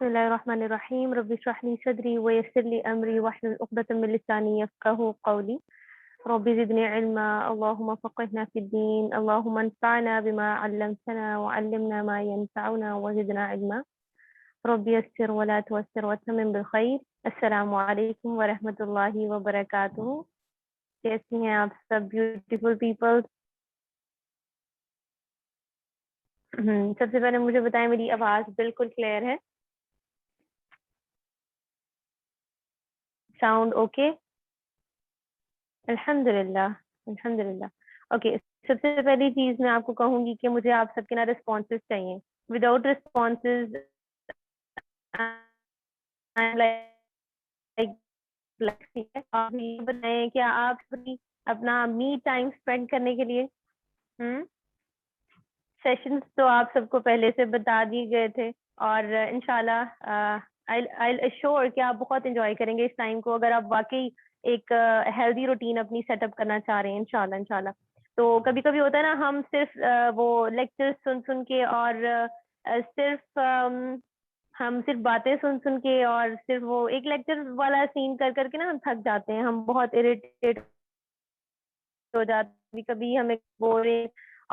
بسم الله الرحمن الرحيم رب اشرح لي صدري ويسر لي أمري واحلل عقدة من لساني يفقهوا قولي رب زدني علما اللهم فقهنا في الدين اللهم انفعنا بما علمتنا وعلمنا ما ينفعنا وزدنا علما رب يسر ولا توسر وتمم بالخير. السلام علیکم ورحمۃ اللہ وبرکاتہ. کیسی ہیں آپ سب بیوٹیفل پیپل؟ سب سے پہلے مجھے بتائیں میری آواز بالکل کلیئر ہے؟ Sound okay? الحمد للہ الحمد للہ. اوکے، سب سے پہلی چیز میں آپ کو کہوں گی کہ مجھے آپ سب کے نا رسپانسز چاہیے. وداؤٹ رسپانسز آپ یہ بتائیں کیا آپ اپنا می ٹائم اسپینڈ کرنے کے لیے سیشنز تو آپ سب کو پہلے سے بتا دیے گئے تھے اور انشاءاللہ I'll assure کہ آپ بہت انجوائے کریں گے اس ٹائم کو اگر آپ واقعی ایک ہیلدی روٹین اپنی سیٹ اپ کرنا چاہ رہے ہیں انشاءاللہ. تو کبھی کبھی ہوتا ہے نا ہم صرف وہ لیکچر سن کے اور صرف ہم صرف باتیں سن کے اور صرف وہ ایک لیکچر والا سین کر کے نا ہم تھک جاتے ہیں، ہم بہت اریٹیٹ ہو جاتے، کبھی ہمیں بورنگ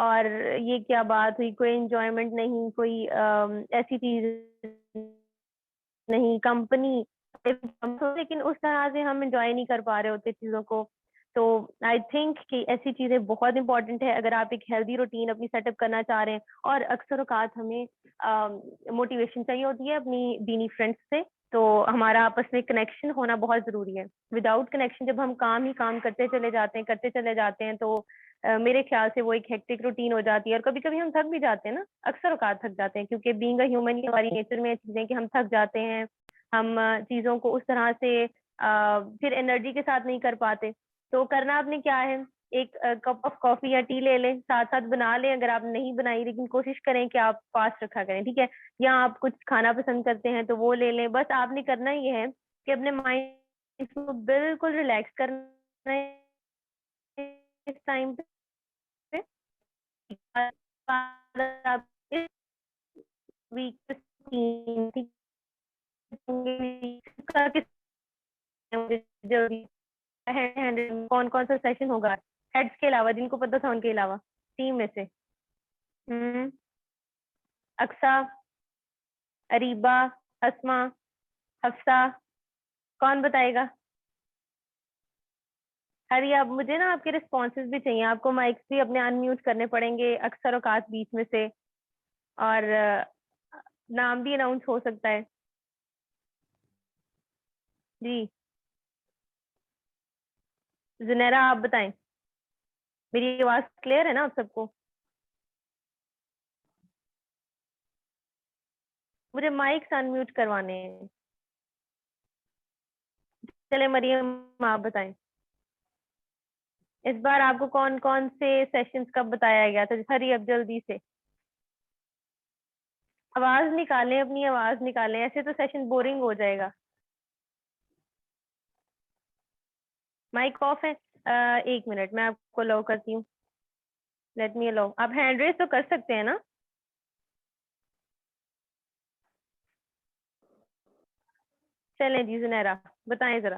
اور یہ کیا بات ہوئی، کوئی انجوائمنٹ نہیں، کوئی ایسی چیز نہیں، کمپنی، لیکن اس طرح سے ہم انجوائے نہیں کر پا رہے ہوتے چیزوں کو. تو آئی تھنک کہ ایسی چیزیں بہت امپورٹنٹ ہے اگر آپ ایک ہیلدی روٹین اپنی سیٹ اپ کرنا چاہ رہے ہیں. اور اکثر اوقات ہمیں موٹیویشن چاہیے ہوتی ہے اپنی دینی فرینڈس سے، تو ہمارا آپس میں کنیکشن ہونا بہت ضروری ہے. وداؤٹ کنیکشن جب ہم کام ہی کام کرتے چلے جاتے ہیں تو میرے خیال سے وہ ایک ہیکٹک روٹین ہو جاتی ہے. اور کبھی کبھی ہم تھک بھی جاتے ہیں نا، اکثر اوقات تھک جاتے ہیں کیونکہ بینگ اے ہیومن ہماری نیچر میں چیزیں کہ ہم تھک جاتے ہیں، ہم چیزوں کو اس طرح سے پھر انرجی کے ساتھ نہیں کر پاتے. تو کرنا آپ نے کیا ہے، ایک کپ آف کافی یا ٹی لے لیں، ساتھ ساتھ بنا لیں اگر آپ نہیں بنائی، لیکن کوشش کریں کہ آپ فاسٹ رکھا کریں، ٹھیک ہے؟ یا آپ کچھ کھانا پسند کرتے ہیں تو وہ لے لیں. بس آپ نے کرنا یہ ہے کہ اپنے مائنڈ کو بالکل ریلیکس کرنا ہے اس ٹائم پہ. کون کون سا سیشن ہوگا ہیڈس کے علاوہ، جن کو پتا تھا ان کے علاوہ ٹیم میں سے؟ اقصا، اریبا، اسما، حفصہ، کون بتائے گا؟ ہری، اب مجھے نا آپ کے رسپانسز بھی چاہیے، آپ کو مائکس بھی اپنے ان میوٹ کرنے پڑیں گے اکثر اوقات بیچ میں سے، اور نام بھی اناؤنس ہو سکتا ہے. جی زنیرا آپ بتائیں، میری آواز کلیئر ہے نا آپ سب کو؟ مجھے مائکس ان میوٹ کروانے ہیں. چلے مریم آپ بتائیں، اس بار آپ کو کون کون سے سیشنز کب بتایا گیا تھا؟ ہری اب جلدی سے آواز نکالیں، اپنی آواز نکالیں، ایسے تو سیشن بورنگ ہو جائے گا. مائک آف ہے؟ ایک منٹ میں آپ کو الاؤ کرتی ہوں. لیٹ می الاؤ. آپ ہینڈ ریز تو کر سکتے ہیں نا؟ چلیں جی زنیرا بتائیں ذرا.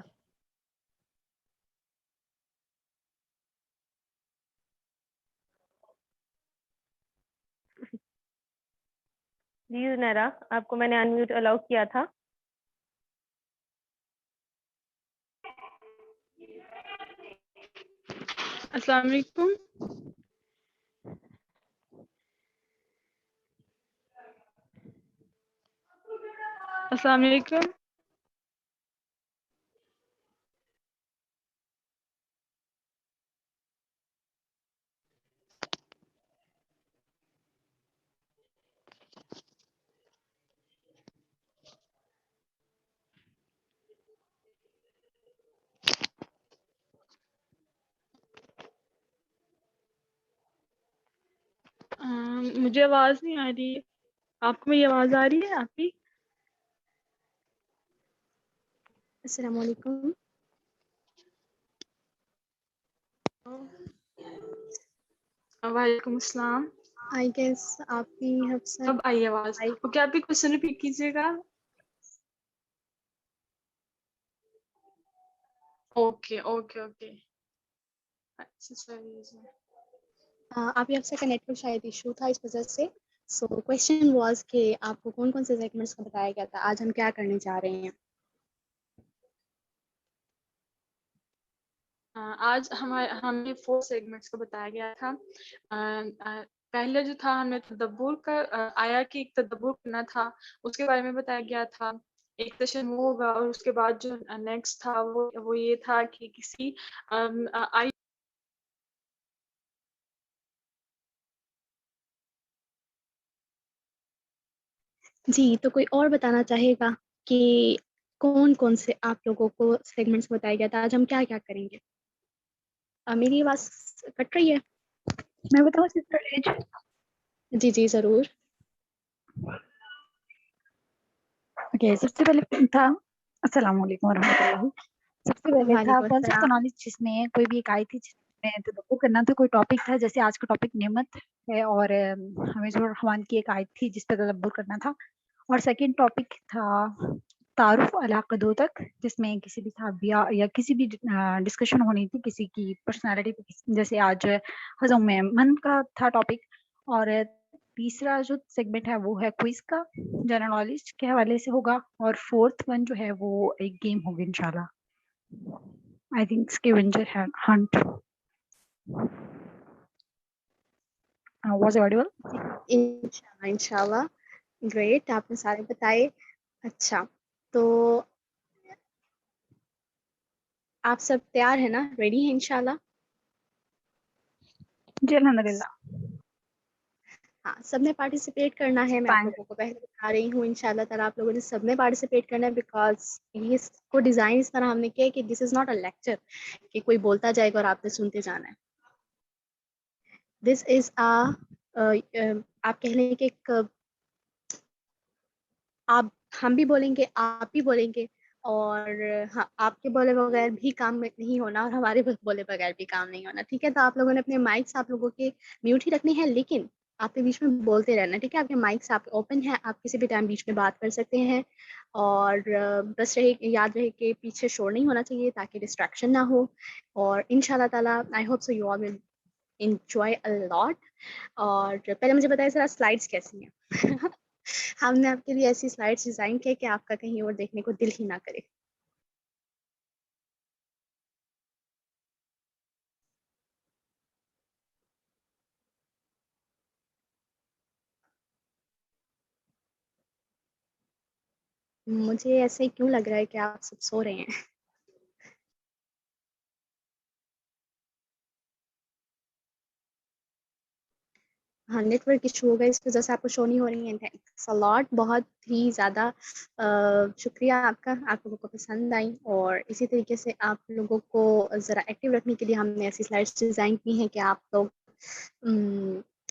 جی زنیرا آپ کو میں نے انمیوٹ الاؤ کیا تھا. السلام علیکم. السلام علیکم. مجھے آواز نہیں آ رہی ہے. آپ کو میری آواز آ رہی ہے؟ آپ کی؟ السلام علیکم. وعلیکم السلام. آئی گیس آپ کی حفصہ اب آئی آواز. اوکے، آپ کی کوشچن ریپیٹ کیجیے گا. Okay okay okay. اچھا چلیے. آپ ہی سے کا نیٹ ورک شاید ایشو تھا اس وجہ سے. سو کویشچن واز کہ آپ کو کون کون سے سیگمنٹس کا بتایا گیا تھا, آج ہم کیا کرنے جا رہے ہیں؟ آج ہمیں 4 سیگمنٹس کا بتایا گیا تھا. پہلے جو تھا ہمیں تدبر کا آیا کہ ایک تدبر کرنا تھا, اس کے بارے میں بتایا گیا تھا. ایک سیشن وہ ہوگا, اور اس کے بعد جو نیکسٹ تھا وہ یہ تھا کہ کسی آئی جی, تو کوئی اور بتانا چاہے گا کہ کون کون سے آپ لوگوں کو سیگمنٹس بتایا گیا تھا, آج ہم کیا کیا کریں گے؟ میری آواز کٹ رہی ہے؟ میں بتاؤں سسٹر ایج. جی جی ضرور. اوکے, سب سے پہلے تھا السلام علیکم ورحمۃ اللہ. سب سے پہلے تھا وعلیکم کانسیپٹ السلام. نالج, جس میں کوئی بھی ایک آئی تھی جس میں تدبر کرنا تھا. کوئی ٹاپک تھا, جیسے آج کا ٹاپک نعمت ہے, اور ہمیں جو رحمان کی ایک آیت تھی جس پہ تدبر کرنا تھا. اور سیکنڈ ٹاپک تھا تعارف علاقدوں تک, جس میں کسی بھی صحابیہ یا کسی بھی ڈسکشن ہونی تھی کسی کی پرسنالٹی پہ, جیسے آج ہضم من کا تھا ٹاپک. اور تیسرا جو سیگمنٹ ہے وہ ہے کوئز کا, جنرل نالج کے حوالے سے ہوگا. اور فورتھ ون جو ہے وہ ایک گیم ہوگی انشاءاللہ. I think scavenger hunt. Was audible? انشاءاللہ انشاءاللہ. گریٹ, آپ نے سارے بتائے. اچھا, تو آپ سب تیار ہیں نا, ریڈی ہیں انشاءاللہ؟ جی الحمد للہ. ہاں, سب نے پارٹیسپیٹ کرنا ہے. میں آپ لوگوں کو پہلے بتا رہی ہوں, انشاءاللہ تعالیٰ آپ لوگوں نے سب نے پارٹیسپیٹ کرنا ہے, بیکاز اس کو ڈیزائن اس طرح ہم نے کیا کہ دس از ناٹ اے لیکچر کہ کوئی بولتا جائے گا اور آپ نے سنتے جانا ہے. دس از آپ کہہ لیں کہ ایک آپ ہم بھی بولیں گے, آپ بھی بولیں گے, اور ہاں, آپ کے بولے بغیر بھی کام نہیں ہونا, اور ہمارے بولے بغیر بھی کام نہیں ہونا. ٹھیک ہے, تو آپ لوگوں نے اپنے مائکس آپ لوگوں کے میوٹ ہی رکھنے ہیں, لیکن آپ کے بیچ میں بولتے رہنا. ٹھیک ہے, آپ کے مائکس آپ اوپن ہیں, آپ کسی بھی ٹائم بیچ میں بات کر سکتے ہیں. اور بس یاد رہے کہ پیچھے شور نہیں ہونا چاہیے تاکہ ڈسٹریکشن نہ ہو. اور ان شاء اللہ تعالیٰ I hope so you all will enjoy a lot. اور پہلے مجھے بتائیے ذرا سلائڈس کیسی ہیں؟ ہم نے آپ کے لیے ایسی سلائڈس ڈیزائن کی کہ آپ کا کہیں اور دیکھنے کو دل ہی نہ کرے. مجھے ایسے کیوں لگ رہا ہے کہ آپ سب سو رہے ہیں؟ ہاں, نیٹ ورک ایشو ہوگا, اس وجہ سے آپ کو شو نہیں ہو رہی ہیں. تھینکس اے لاٹ, بہت ہی زیادہ شکریہ آپ کا, آپ لوگوں کو پسند آئی. اور اسی طریقے سے آپ لوگوں کو ذرا ایکٹیو رکھنے کے لیے ہم نے ایسی سلائڈس ڈیزائن کی ہیں کہ آپ لوگ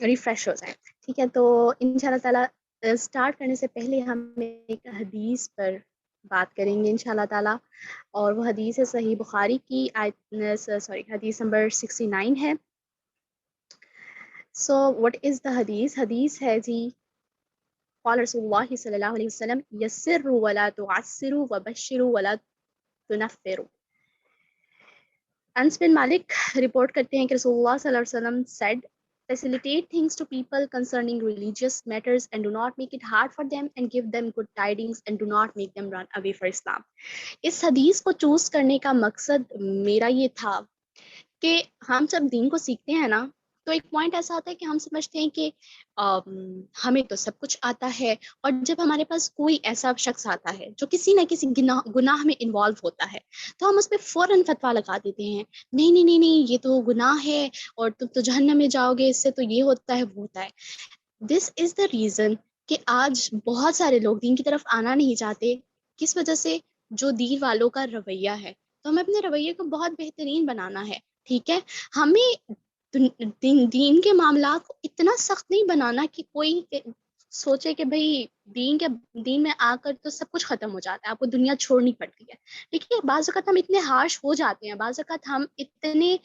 ریفریش ہو جائیں. ٹھیک ہے, تو ان شاء اللہ تعالیٰ اسٹارٹ کرنے سے پہلے ہم ایک حدیث پر بات کریں گے ان شاء اللہ تعالیٰ. اور وہ حدیث ہے صحیح بخاری کی حدیث نمبر 69 ہے. So what is the hadith? Hadith ہے جی, قال رسول اللہ صلی اللہ علیہ وسلم یسروا ولا تعسروا وبشروا ولا تنفروا. انس بن مالک رپورٹ کرتے ہیں کہ رسول اللہ صلی اللہ علیہ وسلم said, facilitate things to people concerning religious matters and do not make it hard for them and give them good tidings and do not make them run away for Islam. اس حدیث کو choose کرنے کا مقصد میرا یہ تھا کہ ہم جب دین کو سیکھتے ہیں نا, تو ایک پوائنٹ ایسا آتا ہے کہ ہم سمجھتے ہیں کہ ہمیں تو سب کچھ آتا ہے, اور جب ہمارے پاس کوئی ایسا شخص آتا ہے جو کسی نہ کسی گناہ میں انوالو ہوتا ہے, تو ہم اس پہ فوراً فتویٰ لگا دیتے ہیں, نہیں نہیں نہیں نہیں, یہ تو گناہ ہے اور تم تو جہنم میں جاؤ گے, اس سے تو یہ ہوتا ہے وہ ہوتا ہے. دس از دا ریزن کہ آج بہت سارے لوگ دین کی طرف آنا نہیں چاہتے. کس وجہ سے؟ جو دین والوں کا رویہ ہے. تو ہمیں اپنے رویے کو بہت بہترین بنانا ہے. ٹھیک ہے, ہمیں دین کے معاملات کو اتنا سخت نہیں بنانا کہ کوئی سوچے کہ بھئی دین میں آ کر تو سب کچھ ختم ہو جاتا ہے, آپ کو دنیا چھوڑنی پڑتی ہے. ٹھیک ہے, بعض اوقات ہم اتنے ہارش ہو جاتے ہیں, بعض اوقات ہم اتنے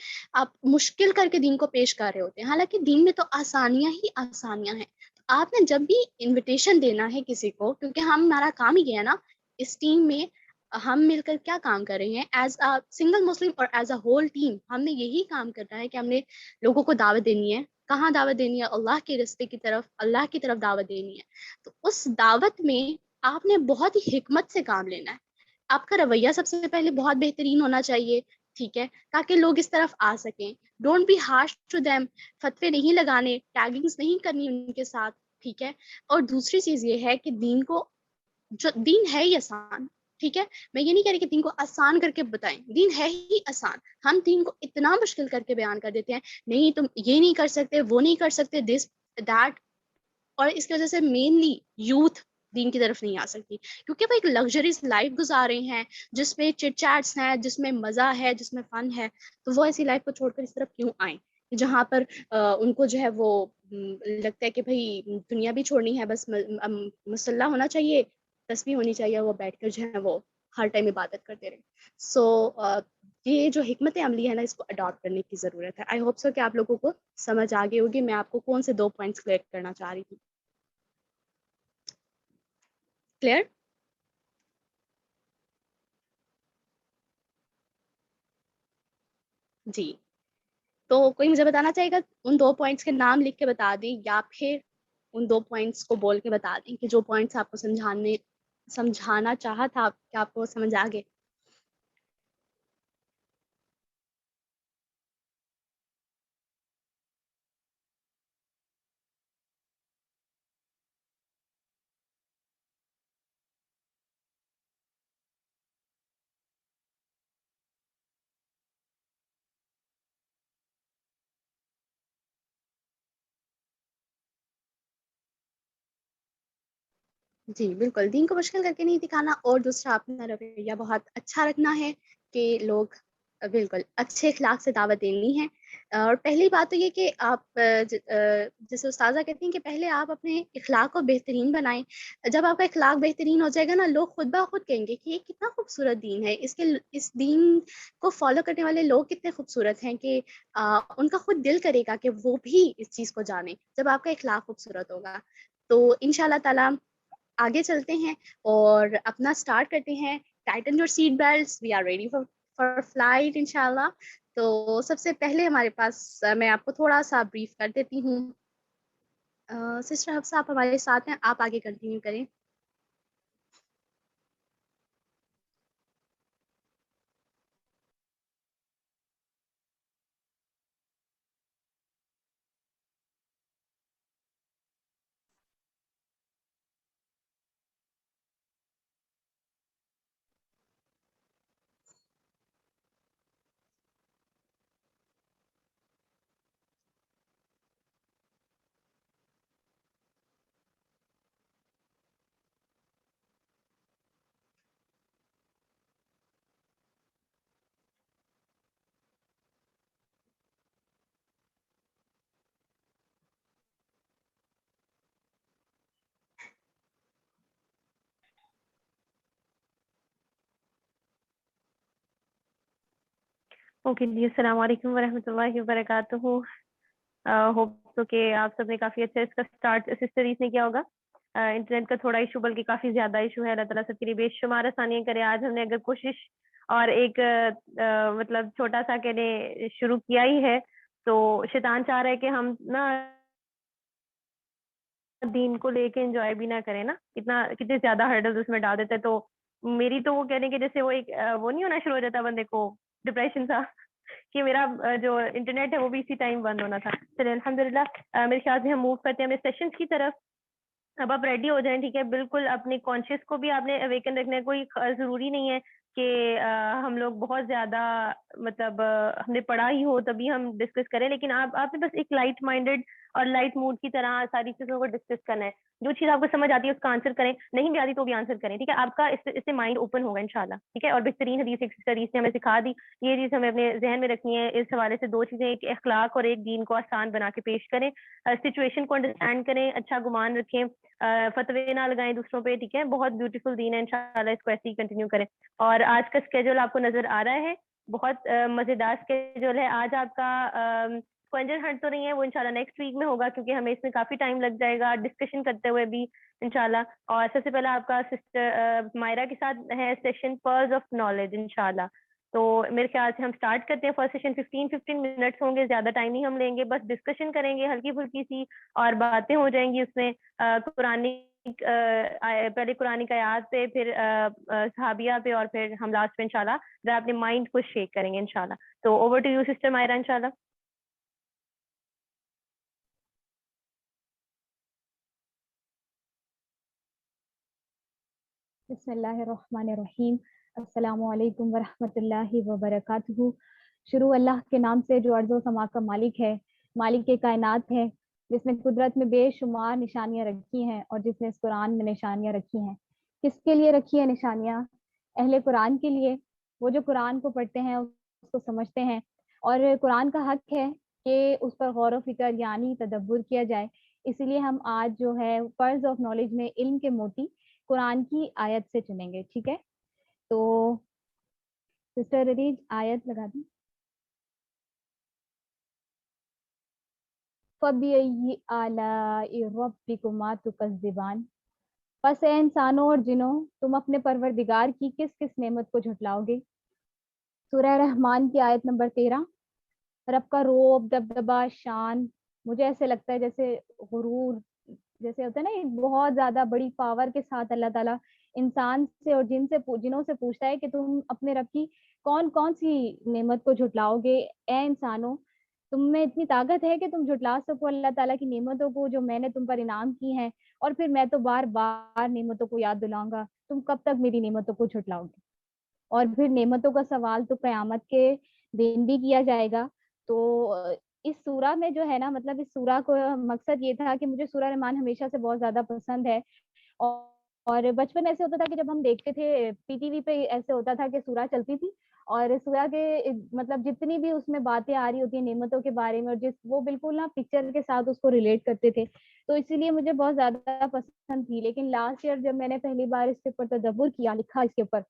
مشکل کر کے دین کو پیش کر رہے ہوتے ہیں, حالانکہ دین میں تو آسانیاں ہی آسانیاں ہیں. آپ نے جب بھی انویٹیشن دینا ہے کسی کو, کیونکہ ہمارا کام ہی ہے نا اس ٹیم میں ہم مل کر کیا کام کر رہے ہیں ایز اے سنگل مسلم اور ایز اے ہول ٹیم. ہم نے یہی کام کرنا ہے کہ ہم نے لوگوں کو دعوت دینی ہے. کہاں دعوت دینی ہے؟ اللہ کے راستے کی طرف، اللہ کی طرف دعوت دینی ہے. تو اس دعوت میں آپ نے بہت ہی حکمت سے کام لینا ہے. آپ کا رویہ سب سے پہلے بہت بہترین ہونا چاہیے، ٹھیک ہے، تاکہ لوگ اس طرف آ سکیں. Don't be harsh to them. فتوے نہیں لگانے، ٹیگنگس نہیں کرنی ان کے ساتھ، ٹھیک ہے. اور دوسری چیز یہ ہے کہ دین کو، جو دین ہے ہی آسان، ٹھیک ہے. میں یہ نہیں کہہ رہی کہ دین کو آسان کر کے بتائیں، دین ہے ہی آسان. ہم دین کو اتنا مشکل کر کے بیان کر دیتے ہیں، نہیں تم یہ نہیں کر سکتے، وہ نہیں کر سکتے، دس دیٹ. اور اس کی وجہ سے مینلی یوتھ دین کی طرف نہیں آ سکتی، کیونکہ وہ ایک لگژریز لائف گزار رہے ہیں جس میں چٹ چیٹس ہیں، جس میں مزہ ہے، جس میں فن ہے. تو وہ ایسی لائف کو چھوڑ کر اس طرف کیوں آئیں جہاں پر ان کو جو ہے وہ لگتا ہے کہ بھائی دنیا بھی چھوڑنی ہے، بس مسلح ہونا چاہیے، تسبیح ہونی چاہیے، وہ بیٹھ کر جو ہے وہ ہر ٹائم عبادت کرتے رہیں. سو یہ جو حکمت عملی ہے نا، اس کو اڈاپٹ کرنے کی ضرورت ہے. آئی ہوپ سو کہ آپ لوگوں کو سمجھ آ گئی ہوگی میں آپ کو کون سے 2 پوائنٹس کلیئر کرنا چاہ رہی تھی. کلیئر؟ جی. تو کوئی مجھے بتانا چاہے گا ان 2 پوائنٹس کے نام لکھ کے بتا دیں، یا پھر ان 2 پوائنٹس کو بول کے بتا دیں کہ جو پوائنٹس آپ کو سمجھانا چاہا تھا کہ آپ کو سمجھ آ گئے. جی بالکل، دین کو مشکل کر کے نہیں دکھانا. اور دوسرا اپنا رویہ بہت اچھا رکھنا ہے کہ لوگ بالکل اچھے اخلاق سے دعوت دینی ہے. اور پہلی بات تو یہ کہ آپ جیسے استاذہ کہتی ہیں کہ پہلے آپ اپنے اخلاق کو بہترین بنائیں. جب آپ کا اخلاق بہترین ہو جائے گا نا، لوگ خود بخود کہیں گے کہ یہ کتنا خوبصورت دین ہے، اس دین کو فالو کرنے والے لوگ کتنے خوبصورت ہیں کہ ان کا خود دل کرے گا کہ وہ بھی اس چیز کو جانیں جب آپ کا اخلاق خوبصورت ہوگا. تو انشاءاللہ تعالی آگے چلتے ہیں اور اپنا سٹارٹ کرتے ہیں. Tighten your seat belts, we are ready for flight انشاءاللہ. تو سب سے پہلے ہمارے پاس، میں آپ کو تھوڑا سا بریف کر دیتی ہوں. سسٹر حفصہ آپ ہمارے ساتھ ہیں، آپ آگے کنٹینیو کریں. اوکے جی، السلام علیکم ورحمۃ اللہ وبرکاتہ. ہوپ تو کہ آپ سب نے کافی اچھا اس کا اسٹارٹ سسٹریز نے کیا ہوگا. انٹرنیٹ کا تھوڑا ایشو بلکہ کافی زیادہ ایشو ہے. اللہ تعالیٰ سب کے لیے بے شمار آسانیاں کرے. آج ہم نے اگر کوشش اور ایک مطلب چھوٹا سا کہنے شروع کیا ہی ہے، تو شیطان چاہ رہا ہے کہ ہم نا دین کو لے کے انجوائے بھی نہ کریں نا، کتنے زیادہ ہرڈلز اس میں ڈال دیتے. تو میری تو وہ کہنے کہ جیسے وہ ایک وہ نہیں ہونا شروع ہو جاتا بندے کو ڈپریشن سا کہ میرا جو انٹرنیٹ ہے وہ بھی اسی ٹائم بند ہونا تھا. چلے الحمدللہ میرے خیال سے ہم موو کرتے ہیں اپنے سیشنز کی طرف. اب آپ ریڈی ہو جائیں، ٹھیک ہے. بالکل اپنے کانشیس کو بھی آپ نے اویکن رکھنا ہے. کوئی ضروری نہیں ہے کہ ہم لوگ بہت زیادہ مطلب ہم نے پڑھا ہی ہو تبھی ہم ڈسکس کریں، لیکن آپ نے بس ایک لائٹ مائنڈیڈ اور لائٹ موڈ کی طرح ساری چیزوں کو ڈسکس کرنا ہے. جو چیز آپ کو سمجھ آتی ہے اس کا آنسر کریں، نہیں بھی آتی تو بھی آنسر کریں، ٹھیک ہے. آپ کا اس سے مائنڈ اوپن ہوگا انشاءاللہ، ٹھیک ہے. اور بہترین حدیث اسٹڈیز نے ہمیں سکھا دی، یہ چیز ہمیں اپنے ذہن میں رکھنی ہے. اس حوالے سے 2 چیزیں، ایک اخلاق اور ایک دین کو آسان بنا کے پیش کریں. سچویشن کو انڈرسٹینڈ کریں، اچھا گمان رکھیں، فتوے نہ لگائیں دوسروں پہ، ٹھیک ہے. بہت بیوٹیفل دین ہے انشاءاللہ، اس کو ایسے ہی کنٹینیو کریں. اور آج کا اسکیجول آپ کو نظر آ رہا ہے، بہت مزیدار اسکیجول ہے. آج آپ کا اسکوینجر ہنٹ تو نہیں ہے، وہ انشاءاللہ نیکسٹ ویک میں ہوگا کیونکہ ہمیں اس میں کافی ٹائم لگ جائے گا ڈسکشن کرتے ہوئے بھی انشاءاللہ. اور سب سے پہلے آپ کا سسٹر مائرہ کے ساتھ ہے سیشن پرز آف نالج انشاءاللہ. تو میرے خیال سے ہم اسٹارٹ کرتے ہیں. فرسٹ سیشن 15 منٹس ہوں گے، زیادہ ٹائم نہیں ہم لیں گے، بس ڈسکشن کریں گے ہلکی پھلکی سی اور باتیں ہو جائیں گی اس میں. پہلے قرآن کی آیات پہ، پھر صحابیہ پہ، اور پھر ہم لاسٹ میں انشاءاللہ ذرا اپنے مائنڈ کو شیک کریں گے انشاءاللہ. تو over to you sister Maira انشاءاللہ. بسم اللہ الرحمن الرحیم. السلام علیکم ورحمۃ اللہ وبرکاتہ. شروع اللہ کے نام سے جو ارض و سما کا مالک ہے، مالک کے کائنات ہے، جس نے قدرت میں بے شمار نشانیاں رکھی ہیں اور جس نے اس قرآن میں نشانیاں رکھی ہیں. کس کے لیے رکھی ہیں نشانیاں؟ اہل قرآن کے لیے. وہ جو قرآن کو پڑھتے ہیں، اس کو سمجھتے ہیں، اور قرآن کا حق ہے کہ اس پر غور و فکر یعنی تدبر کیا جائے. اسی لیے ہم آج جو ہے فرض آف نالج میں علم کے موتی قرآن کی آیت سے چنیں گے. ٹھیک ہے، تو سسٹر عریج آیت لگا دیں. فَبِأَيِّ آلَاءِ رَبِّكُمَا تُكَذِّبَانِ. پس اے انسانوں اور جنوں، تم اپنے پروردگار کی کس کس نعمت کو جھٹلاؤ گے؟ سورہ رحمان کی آیت نمبر 13. رب کا روب، دبدبا، شان، مجھے ایسے لگتا ہے جیسے غرور جیسے ہوتا ہے نا، ایک بہت زیادہ بڑی پاور کے ساتھ اللہ تعالیٰ انسان سے اور جنوں سے پوچھتا ہے کہ تم اپنے رب کی کون کون سی نعمت کو جھٹلاؤ گے. اے انسانوں، تم میں اتنی طاقت ہے کہ تم جھٹلا سکو اللہ تعالیٰ کی نعمتوں کو جو میں نے تم پر انعام کی ہیں، اور پھر میں تو بار بار نعمتوں کو یاد دلاؤں گا. تم کب تک میری نعمتوں کو جھٹلاؤ گے؟ اور پھر نعمتوں کا سوال تو قیامت کے دن بھی کیا جائے گا. تو اس سورہ میں جو ہے نا، مطلب اس سورہ کو مقصد یہ تھا کہ مجھے سورہ رحمان ہمیشہ سے بہت زیادہ پسند ہے. اور بچپن میں ایسے ہوتا تھا کہ جب ہم دیکھتے تھے پی ٹی وی پہ، ایسے ہوتا تھا کہ سورہ چلتی تھی اور سورہ کے مطلب جتنی بھی اس میں باتیں آ رہی ہوتی ہیں نعمتوں کے بارے میں، اور وہ بالکل نا پکچر کے ساتھ اس کو ریلیٹ کرتے تھے، تو اسی لیے مجھے بہت زیادہ پسند تھی. لیکن لاسٹ ایئر جب میں نے پہلی بار اس کے اوپر تدبر کیا، لکھا اس کے اوپر،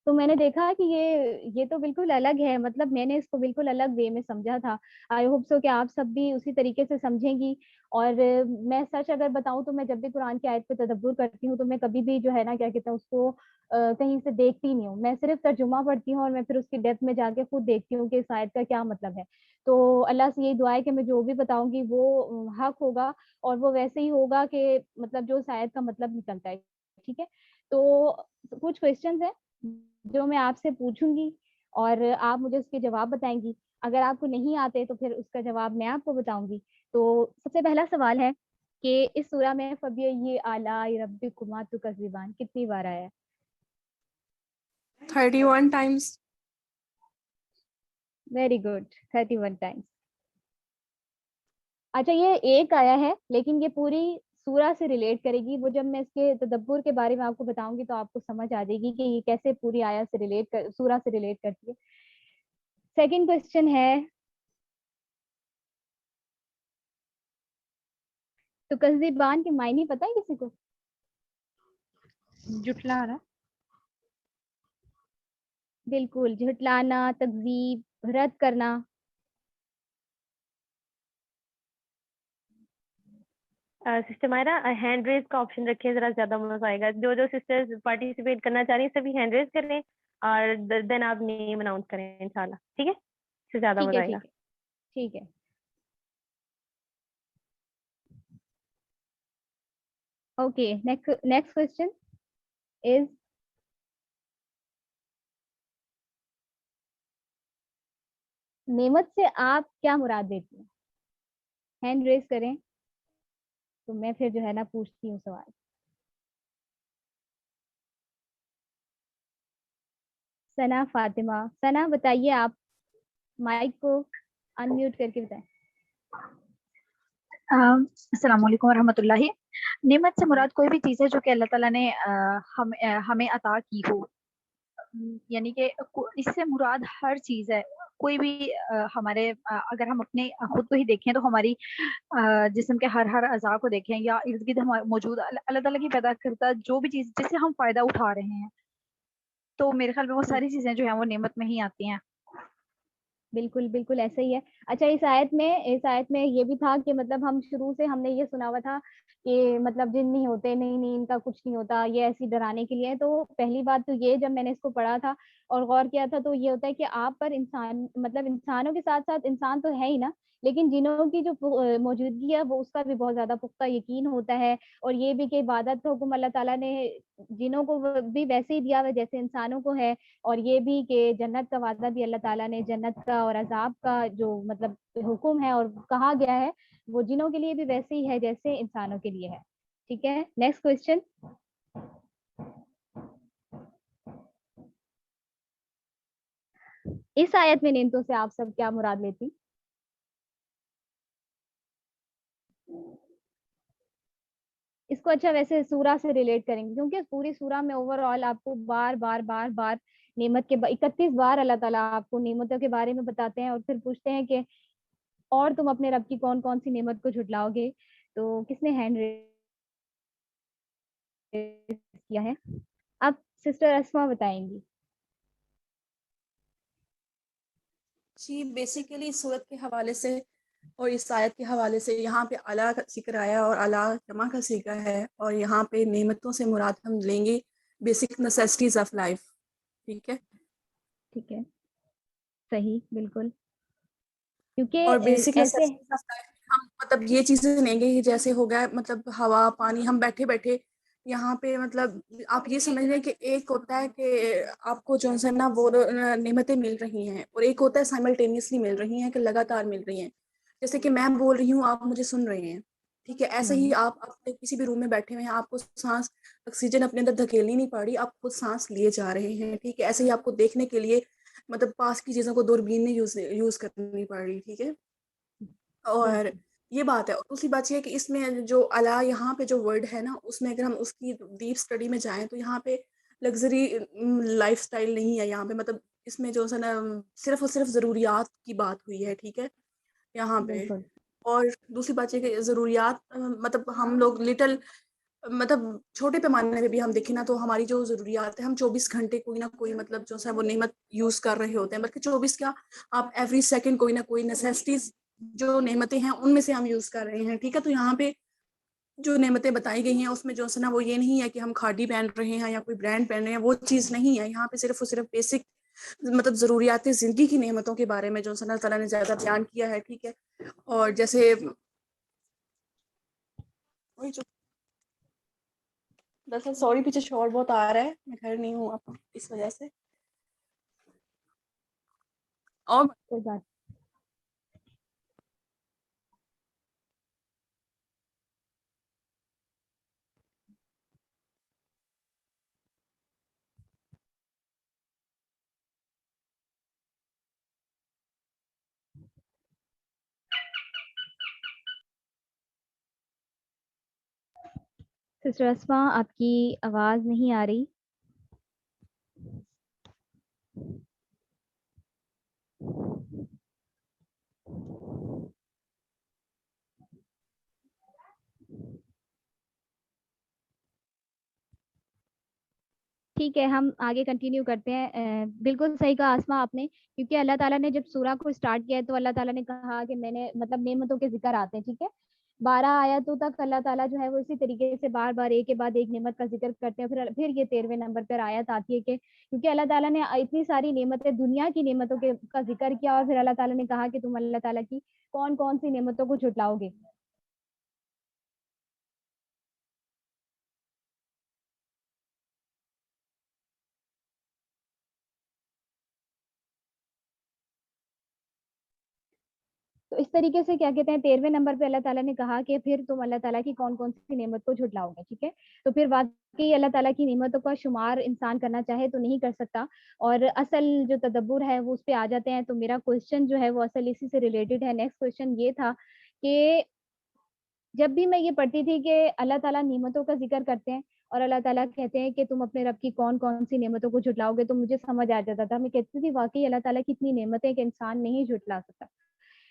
تو میں نے دیکھا کہ یہ تو بالکل الگ ہے. مطلب میں نے اس کو بالکل الگ وے میں سمجھا تھا. آئی ہوپ سو کہ آپ سب بھی اسی طریقے سے سمجھیں گی. اور میں سچ اگر بتاؤں تو میں جب بھی قرآن کی آیت پہ تدبر کرتی ہوں تو میں کبھی بھی جو ہے نا، کیا کہتے ہیں اس کو کہیں سے دیکھتی نہیں ہوں. میں صرف ترجمہ پڑھتی ہوں اور میں پھر اس کی ڈیپتھ میں جا کے خود دیکھتی ہوں کہ اس آیت کا کیا مطلب ہے. تو اللہ سے یہی دعا ہے کہ میں جو بھی بتاؤں گی وہ حق ہوگا اور وہ ویسے ہی ہوگا کہ مطلب جو اس آیت کا مطلب نکلتا ہے. ٹھیک ہے، تو کچھ کویسچنز ہیں جو میں آپ سے پوچھوں گی اور آپ مجھے اس کے جواب بتائیں گی. اگر آپ کو نہیں آتے تو پھر اس کا جواب میں آپ کو بتاؤں گی. تو سب سے پہلا سوال ہے کہ اس سورہ میں فَبِأَيِّ آلَاءِ رَبِّكُمَا تُكَذِّبَانِ کتنی بار آیا ہے؟ 31 times. Very good, 31 Times. اچھا، یہ ایک آیا ہے لیکن یہ پوری سورہ سے ریلیٹ کرے گی. وہ جب میں اس کے تدبر کے بارے میں آپ کو بتاؤں گی تو آپ کو سمجھ آ جائے گی کہ یہ کیسے پوری آیت سے سورہ سے ریلیٹ کرتی ہے. سیکنڈ کوشچن ہے، تو تکذیبان کے معنی پتہ ہے کسی کو؟ جھٹلانا. بالکل، جھٹلانا، تکذیب، رد کرنا. سسٹر مائرہ ہینڈ ریز کا آپشن رکھیں، ذرا زیادہ مزہ آئے گا. جو سسٹرز پارٹیسپیٹ کرنا چاہ رہی ہیں سبھی ہینڈ ریز کریں اور دین آپ نیم اناؤنس کریں انشاءاللہ. ٹھیک ہے، اس سے زیادہ مزہ آئے گا. ٹھیک ہے. اوکے، نیکسٹ کوشچن از نعمت سے آپ کیا مراد دیتی ہیں؟ ہینڈ ریز کریں تو میں پھر جو ہے نا پوچھتی ہوں سوال. ثنا فاطمہ، ثنا بتائیے، آپ مائک کو انمیوٹ کر کے بتائیں. السلام علیکم ورحمۃ اللہ. نعمت سے مراد کوئی بھی چیز ہے جو کہ اللہ تعالیٰ نے ہمیں عطا کی ہو، یعنی کہ اس سے مراد ہر چیز ہے. کوئی بھی ہمارے اگر ہم اپنے خود کو ہی دیکھیں تو ہماری جسم کے ہر اعضاء کو دیکھیں یا ارد گرد موجود اللہ تعالیٰ کی پیدا کرتا جو بھی چیز جس سے ہم فائدہ اٹھا رہے ہیں، تو میرے خیال میں وہ ساری چیزیں جو ہیں وہ نعمت میں ہی آتی ہیں. بالکل بالکل ایسا ہی ہے. اچھا اس آیت میں یہ بھی تھا کہ مطلب ہم شروع سے ہم نے یہ سنا ہوا تھا کہ مطلب جن نہیں ہوتے، نہیں ان کا کچھ نہیں ہوتا، یہ ایسی ڈرانے کے لیے ہے. تو پہلی بات تو یہ جب میں نے اس کو پڑھا تھا اور غور کیا تھا تو یہ ہوتا ہے کہ آپ پر انسان مطلب انسانوں کے ساتھ ساتھ انسان تو ہے ہی نا، لیکن جنوں کی جو موجودگی ہے وہ اس کا بھی بہت زیادہ پختہ یقین ہوتا ہے. اور یہ بھی کہ عبادت کا حکم اللہ تعالیٰ نے جنوں کو بھی ویسے ہی دیا ہوا جیسے انسانوں کو ہے. اور یہ بھی کہ جنت کا وعدہ بھی اللہ تعالیٰ نے جنت کا اور عذاب کا جو مطلب حکم ہے اور کہا گیا ہے وہ جنوں کے لیے بھی ویسے ہی ہے جیسے انسانوں کے لیے ہے. ٹھیک ہے، نیکسٹ کوشچن. اس آیت میں نیمتوں سے آپ سب کیا مراد لیتی؟ اس کو اچھا ویسے سورہ سے ریلیٹ کریں گے کیونکہ پوری سورہ میں اوور آل آپ کو بار بار نعمت کے 31 بار اللہ تعالیٰ آپ کو نعمتوں کے بارے میں بتاتے ہیں اور پھر پوچھتے ہیں کہ اور تم اپنے رب کی کون کون سی نعمت کو جھٹلاؤ گے. تو کس نے ہینڈ ریز کیا ہے؟ اب سسٹر اسما بتائیں گی. جی بیسیکلی اس صورت کے حوالے سے اور اس آیت کے حوالے سے یہاں پہ اللہ کا ذکر آیا اور اللہ جمع کا ذکر ہے، اور یہاں پہ نعمتوں سے مراد ہم لیں گے بیسک نیسیسٹیز آف لائف. ٹھیک ہے، ٹھیک ہے، صحیح، بالکل. اور کیونکہ بیسک ایسے نیسیسٹیز آف لائف ہم مطلب یہ چیزیں لیں گے جیسے ہو گیا مطلب ہوا پانی. ہم بیٹھے بیٹھے یہاں پہ مطلب آپ یہ سمجھ لیں کہ ایک ہوتا ہے کہ آپ کو جو ہے نا وہ نعمتیں مل رہی ہیں، اور ایک ہوتا ہے سائملٹینیسلی مل رہی ہیں کہ لگاتار مل رہی ہیں. جیسے کہ میں بول رہی ہوں آپ مجھے سن رہے ہیں، ٹھیک ہے. ایسے ہی آپ اپنے کسی بھی روم میں بیٹھے ہوئے ہیں، آپ کو سانس آکسیجن اپنے اندر دھکیلنی نہیں پڑ رہی، آپ کو سانس لیے جا رہے ہیں. ٹھیک ہے، ایسے ہی آپ کو دیکھنے کے لیے مطلب پاس کی چیزوں کو دوربین نہیں یوز کرنی پڑ رہی. ٹھیک ہے، اور یہ بات ہے. اور دوسری بات یہ ہے کہ اس میں جو اللہ یہاں پہ جو ورڈ ہے نا اس میں اگر ہم اس کی ڈیپ اسٹڈی میں جائیں تو یہاں پہ لگژری لائف سٹائل نہیں ہے. یہاں پہ مطلب اس میں جو ہے نا صرف اور صرف ضروریات کی بات ہوئی ہے. ٹھیک ہے یہاں پہ. بالکل اور دوسری بات یہ کہ ضروریات مطلب ہم لوگ لٹل مطلب چھوٹے پیمانے میں بھی ہم دیکھیں نا تو ہماری جو ضروریات ہیں ہم 24 گھنٹے کوئی نہ کوئی مطلب جو ہے وہ نعمت یوز کر رہے ہوتے ہیں. بلکہ 24 کیا، آپ ایوری سیکنڈ کوئی نہ کوئی نیسیسٹیز جو نعمتیں ہیں ان میں سے ہم یوز کر رہے ہیں. ٹھیک ہے، تو یہاں پہ جو نعمتیں بتائی گئی ہیں اس میں جو ہے نا وہ یہ نہیں ہے کہ ہم کھاڑی پہن رہے ہیں یا کوئی برانڈ پہن رہے ہیں، وہ چیز نہیں ہے. یہاں پہ صرف اور صرف بیسک مطلب ضروریات زندگی کی نعمتوں کے بارے میں جو اللہ تعالیٰ نے زیادہ بیان کیا ہے. ٹھیک ہے، اور جیسے دراصل سوری پیچھے شور بہت آ رہا ہے، میں گھر نہیں ہوں اب اس وجہ سے. اور کوئی بات. سسٹر اسما آپ کی آواز نہیں آ رہی. ٹھیک ہے، ہم آگے کنٹینیو کرتے ہیں. بالکل صحیح کہا آسما آپ نے، کیونکہ اللہ تعالیٰ نے جب سورہ کو اسٹارٹ کیا ہے تو اللہ تعالیٰ نے کہا کہ میں نے مطلب نعمتوں کے ذکر آتے ہیں. ٹھیک ہے، 12 آیتوں تک اللہ تعالیٰ جو ہے وہ اسی طریقے سے بار بار ایک کے بعد ایک نعمت کا ذکر کرتے ہیں. پھر یہ 13ویں نمبر پر آیت آتی ہے کہ کیونکہ اللہ تعالیٰ نے اتنی ساری نعمتیں دنیا کی نعمتوں کا ذکر کیا اور پھر اللہ تعالیٰ نے کہا کہ تم اللہ تعالیٰ کی کون کون سی نعمتوں کو جھٹلاؤ گے. تو اس طریقے سے کیا کہتے ہیں 13ویں نمبر پہ اللہ تعالیٰ نے کہا کہ پھر تم اللہ تعالیٰ کی کون کون سی نعمت کو جھٹلاؤ گے. ٹھیک ہے، تو پھر واقعی اللہ تعالیٰ کی نعمتوں کا شمار انسان کرنا چاہے تو نہیں کر سکتا. اور اصل جو تدبر ہے وہ اس پہ آ جاتے ہیں. تو میرا کوشچن جو ہے وہ اصل اسی سے ریلیٹڈ ہے. نیکسٹ کوشچن یہ تھا کہ جب بھی میں یہ پڑھتی تھی کہ اللہ تعالیٰ نعمتوں کا ذکر کرتے ہیں اور اللہ تعالیٰ کہتے ہیں کہ تم اپنے رب کی کون کون سی نعمتوں کو جھٹلاؤ گے، تو مجھے سمجھ آ جاتا تھا. میں کہتی تھی واقعی اللہ تعالیٰ کی اتنی نعمتیں کہ انسان نہیں جھٹلا سکتا.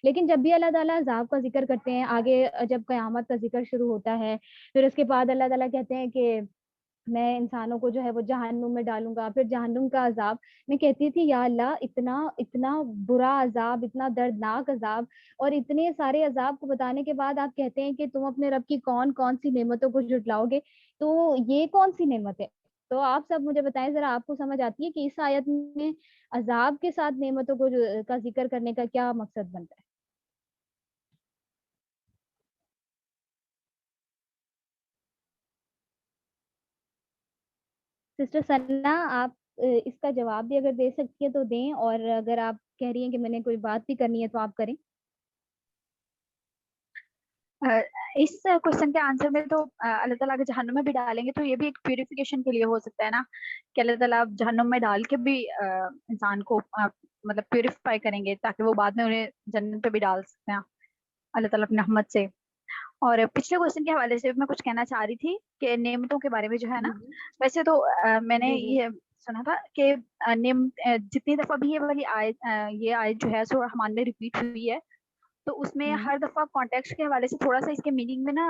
لیکن جب بھی اللہ تعالیٰ عذاب کا ذکر کرتے ہیں، آگے جب قیامت کا ذکر شروع ہوتا ہے، پھر اس کے بعد اللہ تعالیٰ کہتے ہیں کہ میں انسانوں کو جو ہے وہ جہنم میں ڈالوں گا, پھر جہنم کا عذاب. میں کہتی تھی یا اللہ اتنا اتنا برا عذاب, اتنا دردناک عذاب, اور اتنے سارے عذاب کو بتانے کے بعد آپ کہتے ہیں کہ تم اپنے رب کی کون کون سی نعمتوں کو جھٹلاؤ گے, تو یہ کون سی نعمت ہے؟ تو آپ سب مجھے بتائیں ذرا, آپ کو سمجھ آتی ہے کہ اس آیت میں عذاب کے ساتھ نعمتوں کو کا ذکر کرنے کا کیا مقصد بنتا ہے؟ سسٹر ثنا, آپ اس کا جواب بھی اگر دے سکتی ہے تو دیں, اور اگر آپ کہہ رہی ہیں کہ میں نے کوئی بات بھی کرنی ہے تو آپ کریں. اس کوشچن کے آنسر میں تو اللہ تعالیٰ اگر جہنم میں بھی ڈالیں گے تو یہ بھی ایک پیوریفیکیشن کے لیے ہو سکتا ہے نا, کہ اللہ تعالیٰ جہنم میں ڈال کے بھی انسان کو مطلب پیوریفائی کریں گے تاکہ وہ بعد میں انہیں جنت پہ بھی ڈال سکتے ہیں اللہ تعالیٰ اپنے رحمت سے. اور پچھلے کوشچن کے حوالے سے میں کچھ کہنا چاہ رہی تھی کہ نعمتوں کے بارے میں جو ہے نا, ویسے تو میں نے جی یہ سنا تھا کہ جتنی دفعہ بھی یہ آیت جو ہے سورہ رحمان میں ریپیٹ ہوئی ہے, تو اس میں ہر دفعہ کانٹیکسٹ کے حوالے سے تھوڑا سا اس کے میننگ میں نا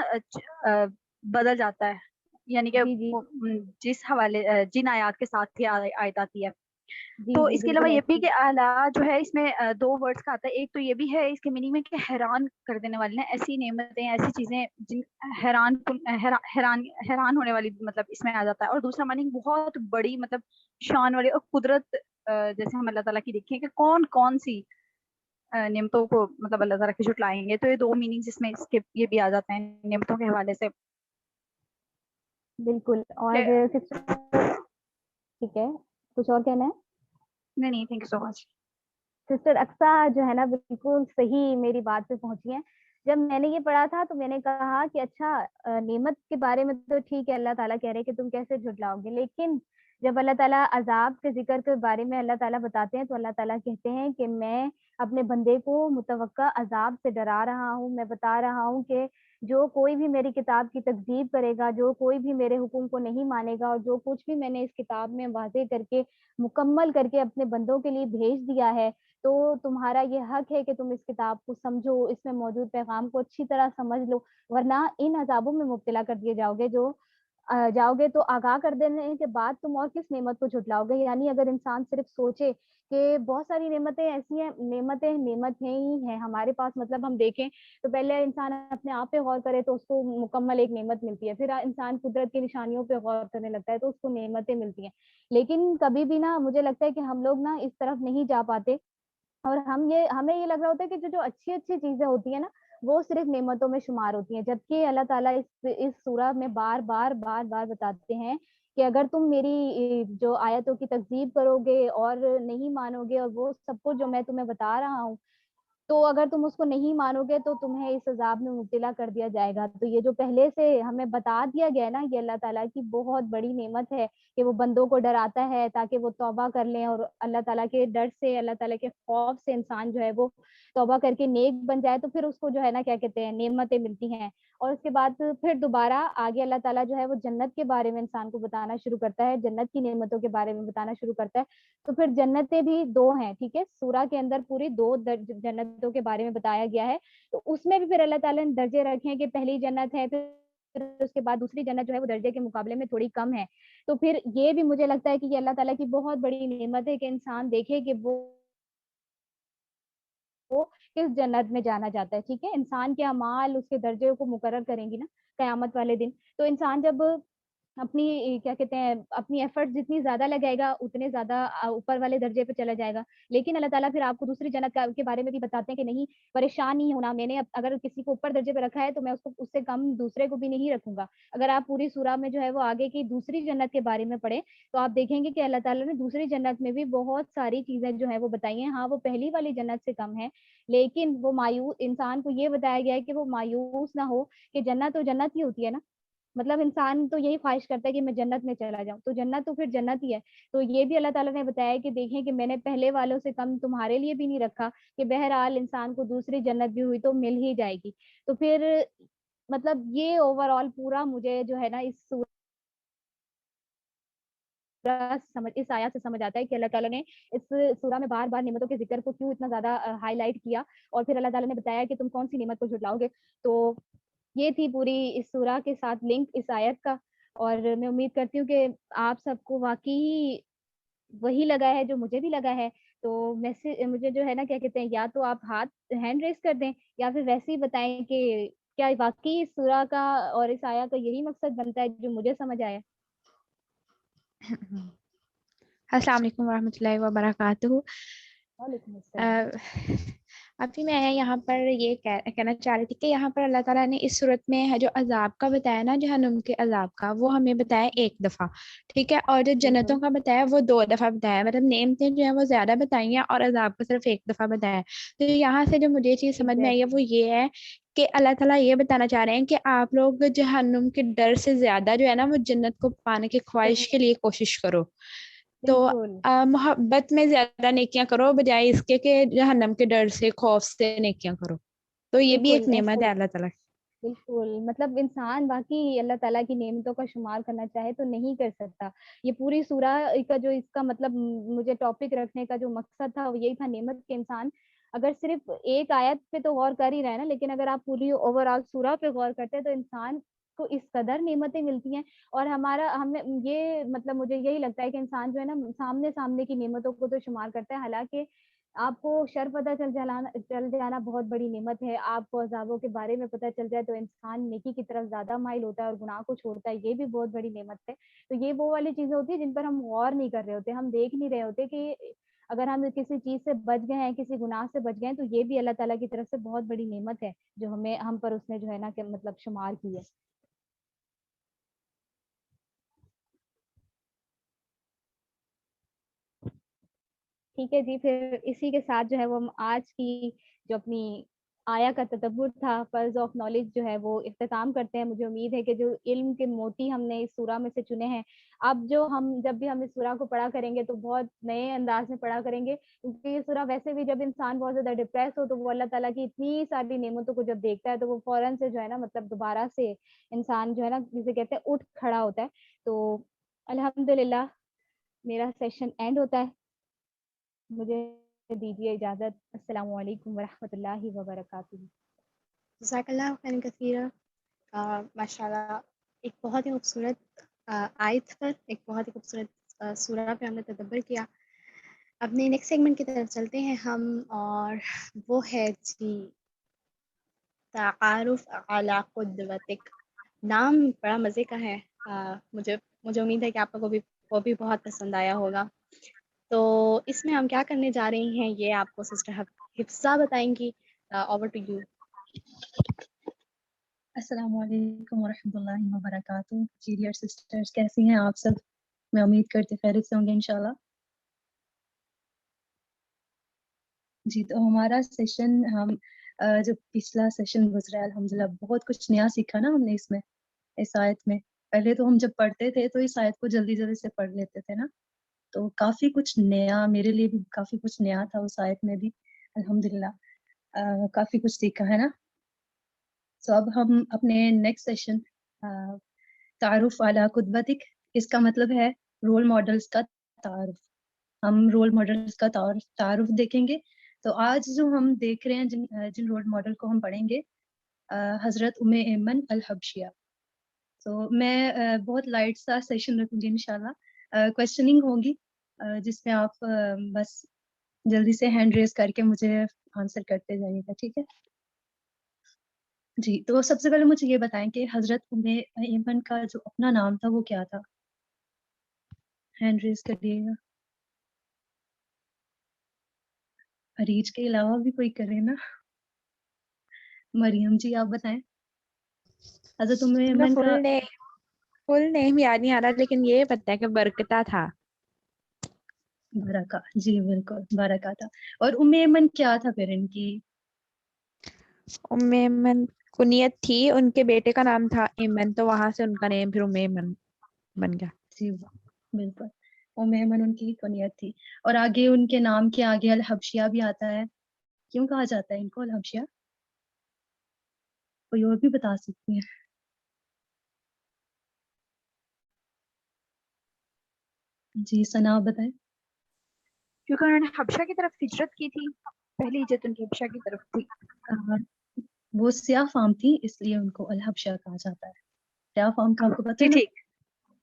بدل جاتا ہے, یعنی کہ جی جی جس حوالے جن آیات کے ساتھ ہی آیت آتی ہے. جی تو جی اس کے علاوہ بالکل یہ بھی ایسی. کہ اعلیٰ جو ہے اس میں 2 ورڈز کا آتا ہے. ایک تو یہ بھی ہے اس کے میننگ میں کہ حیران کر دینے والی ہیں, ایسی نعمتیں ایسی چیزیں جن حیران ہونے والی مطلب اس میں آ جاتا ہے. اور دوسرا میننگ بہت بڑی مطلب شان والی, اور قدرت جیسے ہم اللہ تعالیٰ کی دیکھیں کہ کون کون سی نعمتوں کو مطلب اللہ تعالیٰ کی جھٹلائیں گے. تو یہ 2 میننگ اس میں اس کے یہ بھی آ جاتے ہیں نعمتوں کے حوالے سے. بالکل. اور ٹھیک ہے, کچھ اور کہنا ہے؟ نہیں, thank you so much. Sister Aqsa جو ہے نا بالکل صحیح میری بات پہ پہنچی ہیں. جب میں نے یہ پڑھا تھا تو میں نے کہا کہ اچھا نعمت کے بارے میں تو ٹھیک ہے, اللہ تعالیٰ کہہ رہے کہ تم کیسے جھٹلاؤ گے, لیکن جب اللہ تعالیٰ عذاب کے ذکر کے بارے میں اللہ تعالیٰ بتاتے ہیں تو اللہ تعالیٰ کہتے ہیں کہ میں اپنے بندے کو متوقع عذاب سے ڈرا رہا ہوں. میں بتا رہا ہوں کہ جو کوئی بھی میری کتاب کی تکذیب کرے گا, جو کوئی بھی میرے حکم کو نہیں مانے گا, اور جو کچھ بھی میں نے اس کتاب میں واضح کر کے مکمل کر کے اپنے بندوں کے لیے بھیج دیا ہے, تو تمہارا یہ حق ہے کہ تم اس کتاب کو سمجھو, اس میں موجود پیغام کو اچھی طرح سمجھ لو, ورنہ ان عذابوں میں مبتلا کر دیے جاؤ گے تو آگاہ کر دینے کے بعد تم اور کس نعمت کو جھٹلاؤ گے. یعنی اگر انسان صرف سوچے کہ بہت ساری نعمتیں ایسی ہیں, نعمت ہی ہیں ہمارے پاس, مطلب ہم دیکھیں تو پہلے انسان اپنے آپ پہ غور کرے تو اس کو مکمل ایک نعمت ملتی ہے, پھر انسان قدرت کی نشانیوں پہ غور کرنے لگتا ہے تو اس کو نعمتیں ملتی ہیں. لیکن کبھی بھی نا مجھے لگتا ہے کہ ہم لوگ نا اس طرف نہیں جا پاتے, اور ہمیں یہ لگ رہا ہوتا ہے کہ جو اچھی اچھی چیزیں ہوتی ہیں نا وہ صرف نعمتوں میں شمار ہوتی ہیں, جبکہ اللہ تعالیٰ اس سورہ میں بار بار بتاتے ہیں کہ اگر تم میری جو آیتوں کی تکذیب کرو گے اور نہیں مانو گے, اور وہ سب کچھ جو میں تمہیں بتا رہا ہوں, تو اگر تم اس کو نہیں مانو گے تو تمہیں اس عذاب میں مبتلا کر دیا جائے گا. تو یہ جو پہلے سے ہمیں بتا دیا گیا نا, یہ اللہ تعالیٰ کی بہت بڑی نعمت ہے کہ وہ بندوں کو ڈراتا ہے تاکہ وہ توبہ کر لیں, اور اللہ تعالیٰ کے ڈر سے, اللہ تعالیٰ کے خوف سے انسان جو ہے وہ توبہ کر کے نیک بن جائے, تو پھر اس کو جو ہے نا کیا کہتے ہیں نعمتیں ملتی ہیں. اور اس کے بعد پھر دوبارہ آگے اللہ تعالیٰ جو ہے وہ جنت کے بارے میں انسان کو بتانا شروع کرتا ہے, جنت کی نعمتوں کے بارے میں بتانا شروع کرتا ہے. تو پھر جنتیں بھی 2 ہیں, ٹھیک ہے, سورہ کے اندر پوری 2 جنتوں کے بارے میں بتایا گیا ہے. تو اس میں بھی پھر اللہ تعالیٰ نے درجے رکھے ہیں کہ پہلی جنت ہے, پھر اس کے بعد دوسری جنت جو ہے وہ درجے کے مقابلے میں تھوڑی کم ہے. تو پھر یہ بھی مجھے لگتا ہے کہ یہ اللہ تعالیٰ کی بہت بڑی نعمت ہے کہ انسان دیکھے کہ وہ کس جنت میں جانا چاہتا ہے. ٹھیک ہے, انسان کے اعمال اس کے درجے کو مقرر کریں گی نا قیامت والے دن. تو انسان جب اپنی کیا کہتے ہیں اپنی ایفرٹ جتنی زیادہ لگائے گا اتنے زیادہ اوپر والے درجے پہ چلا جائے گا. لیکن اللہ تعالیٰ پھر آپ کو دوسری جنت کے بارے میں بھی بتاتے ہیں کہ نہیں, پریشان نہیں ہونا, میں نے اگر کسی کو اوپر درجے پہ رکھا ہے تو میں اس کو اس سے کم دوسرے کو بھی نہیں رکھوں گا. اگر آپ پوری سورہ میں جو ہے وہ آگے کی دوسری جنت کے بارے میں پڑھیں تو آپ دیکھیں گے کہ اللہ تعالیٰ نے دوسری جنت میں بھی بہت ساری چیزیں جو ہے وہ بتائی ہیں. ہاں, وہ پہلی والی جنت سے کم ہے, لیکن وہ مایوس انسان کو یہ بتایا گیا ہے کہ وہ مایوس نہ ہو کہ جنت تو جنت ہی ہوتی ہے نا. مطلب انسان تو یہی خواہش کرتا ہے کہ میں جنت میں چلا جاؤں, تو جنت تو پھر جنت ہی ہے. تو یہ بھی اللہ تعالیٰ نے بتایا کہ دیکھیں کہ میں نے پہلے والوں سے کم تمہارے لیے بھی نہیں رکھا, کہ بہرحال انسان کو دوسری جنت بھی ہوئی تو مل ہی جائے گی. تو پھر مطلب یہ اوور آل پورا مجھے جو ہے نا اس آیات سے سمجھ آتا ہے کہ اللہ تعالیٰ نے اس سورہ میں بار بار نعمتوں کے ذکر کو کیوں اتنا زیادہ ہائی لائٹ کیا, اور پھر اللہ تعالیٰ نے بتایا کہ تم کون سی نعمت کو جھٹلاؤ گے. تو یہ تھی پوری اس سورہ کے ساتھ لنک اس آیت کا. اور میں امید کرتی ہوں کہ آپ سب کو واقعی وہی لگا ہے جو مجھے بھی لگا ہے. تو مجھے جو ہے نا کیا کہتے ہیں، یا تو آپ ہینڈ ریز کر دیں یا پھر ویسے ہی بتائیں کہ کیا واقعی اس سورہ کا اور اس آیا کا یہی مقصد بنتا ہے جو مجھے سمجھ آیا. السلام علیکم ورحمۃ اللہ وبرکاتہ. وعلیکم السلام. ابھی میں یہاں پر یہ کہنا چاہ رہی تھی کہ یہاں پر اللہ تعالیٰ نے اس صورت میں جو عذاب کا بتایا نا، جہنم کے عذاب کا، وہ ہمیں بتایا ایک دفعہ، ٹھیک ہے، اور جو جنتوں کا بتایا وہ 2 دفعہ بتایا، مطلب نعمتیں جو ہیں وہ زیادہ بتائی ہیں اور عذاب کو صرف 1 دفعہ بتایا. تو یہاں سے جو مجھے یہ چیز سمجھ میں آئی ہے وہ یہ ہے کہ اللہ تعالیٰ یہ بتانا چاہ رہے ہیں کہ آپ لوگ جہنم کے ڈر سے زیادہ جو ہے نا وہ جنت کو پانے کی خواہش کے لیے کوشش کرو. تو محبت میں زیادہ نیکیاں کرو بجائے اس کے کہ جہنم کے ڈر سے، خوف سے نیکیاں کرو. تو یہ بھی ایک نعمت ہے اللہ تعالیٰ. بالکل، مطلب انسان باقی اللہ تعالیٰ کی نعمتوں کا شمار کرنا چاہے تو نہیں کر سکتا. یہ پوری سورہ کا جو اس کا مطلب مجھے ٹاپک رکھنے کا جو مقصد تھا وہ یہی تھا، نعمت کے انسان اگر صرف ایک آیت پہ تو غور کر ہی رہے ہیں نا، لیکن اگر آپ پوری اوور آل سورہ پہ غور کرتے ہیں تو انسان کو اس قدر نعمتیں ملتی ہیں. اور ہمیں یہ مطلب مجھے یہی لگتا ہے کہ انسان جو ہے نا سامنے کی نعمتوں کو تو شمار کرتا ہے، حالانکہ آپ کو شر پتہ چل جانا بہت بڑی نعمت ہے. آپ کو عذابوں کے بارے میں پتہ چل جائے تو انسان نیکی کی طرف زیادہ مائل ہوتا ہے اور گناہ کو چھوڑتا ہے، یہ بھی بہت بڑی نعمت ہے. تو یہ وہ والی چیزیں ہوتی ہیں جن پر ہم غور نہیں کر رہے ہوتے، ہم دیکھ نہیں رہے ہوتے کہ اگر ہم کسی چیز سے بچ گئے ہیں، کسی گناہ سے بچ گئے ہیں، تو یہ بھی اللہ تعالیٰ کی طرف سے بہت بڑی نعمت ہے جو ہم پر اس نے جو ہے نا کہ مطلب شمار کی ہے. ٹھیک ہے جی، پھر اسی کے ساتھ جو ہے وہ ہم آج کی جو اپنی آیا کا تدبر تھا، فرض آف نالج جو ہے وہ اختتام کرتے ہیں. مجھے امید ہے کہ جو علم کے موتی ہم نے اس سورہ میں سے چنے ہیں، اب جب بھی ہم اس سورہ کو پڑھا کریں گے تو بہت نئے انداز میں پڑھا کریں گے، کیونکہ یہ سورہ ویسے بھی جب انسان بہت زیادہ ڈپریس ہو تو وہ اللہ تعالیٰ کی اتنی ساری نعمتوں کو جب دیکھتا ہے تو وہ فوراً سے جو ہے نا مطلب دوبارہ سے انسان جو ہے نا جسے کہتے ہیں اٹھ کھڑا ہوتا ہے. تو الحمدللہ میرا سیشن اینڈ ہوتا ہے. مجھے دیجیے اجازت. السلام علیکم ورحمۃ اللہ وبرکاتہ. جزاک اللہ خیرا کثیرا. ماشاء اللہ، ایک بہت ہی خوبصورت آیت پر، ایک بہت ہی خوبصورت سورہ پہ ہم نے تدبر کیا. اپنے نیکسٹ سیگمنٹ کی طرف چلتے ہیں ہم، اور وہ ہے جی تعارف علی قدوتک. نام بڑا مزے کا ہے. مجھے امید ہے کہ آپ کو وہ بھی بہت پسند آیا ہوگا. تو اس میں ہم کیا کرنے جا رہی ہیں یہ آپ کو سسٹر حفصہ بتائیں گی. Over to you. السلام علیکم ورحمۃ اللہ وبرکاتہ. جی ڈیئر سسٹرز، کیسی ہیں آپ سب؟ میں امید کرتی خیریت سے ہوں گے انشاءاللہ. جی، تو ہمارا سیشن جو پچھلا سیشن گزرا ہے الحمدللہ بہت کچھ نیا سیکھا نا ہم نے اس آیت میں. پہلے تو ہم جب پڑھتے تھے تو اس آیت کو جلدی جلدی سے پڑھ لیتے تھے نا، تو کافی کچھ نیا، میرے لیے بھی کافی کچھ نیا تھا اس آیت میں بھی. الحمدللہ کافی کچھ سیکھا ہے نا. تو اب ہم اپنے نیکسٹ سیشن تعارف علی قدوتک، اس کا مطلب ہے رول ماڈلز کا تعارف. ہم رول ماڈلز کا تعارف دیکھیں گے. تو آج جو ہم دیکھ رہے ہیں جن رول ماڈل کو ہم پڑھیں گے، حضرت ام ایمن الحبشیہ. تو میں بہت لائٹ سا سیشن رکھوں گی انشاءاللہ. کویسچننگ ہوگی جس میں آپ بس جلدی سے ہینڈ ریز کر کے مجھے آنسر کرتے جائیے گا، ٹھیک ہے؟ جی، تو سب سے پہلے مجھے یہ بتائیں کہ حضرت ام ایمن کا جو اپنا نام تھا وہ کیا تھا؟ ہینڈ ریز کریے گا. عریج کے علاوہ بھی کوئی کرے نا. مریم جی آپ بتائیں. حضرت ام ایمن کا فل نیم یاد نہیں آ رہا، لیکن یہ پتہ ہے کہ برکتہ تھا. برکہ، جی بالکل برکہ تھا. اور ام ایمن کیا تھا پھر ان کی؟ ام ایمن کنیت تھی، ان کے بیٹے کا نام تھا ایمن، تو وہاں سے ان کا نیم پھر ام ایمن بن گیا. جی بالکل، ام ایمن ان کی کنیت تھی. اور آگے ان کے نام کے آگے الحبشیہ بھی آتا ہے. کیوں کہا جاتا ہے ان کو الحبشیہ؟ کوئی اور بھی بتا سکتی ہے؟ جی ثنا بتائیں. کیونکہ انہوں نے حبشہ کی طرف ہجرت کی تھی، پہلی ہجرت ان کی حبشہ کی طرف تھی. وہ سیاہ فام تھی، اس لیے ان کو الحبشہ کہا جاتا ہے. سیاہ فام کا آپ کو پتہ ہے نا؟ ٹھیک.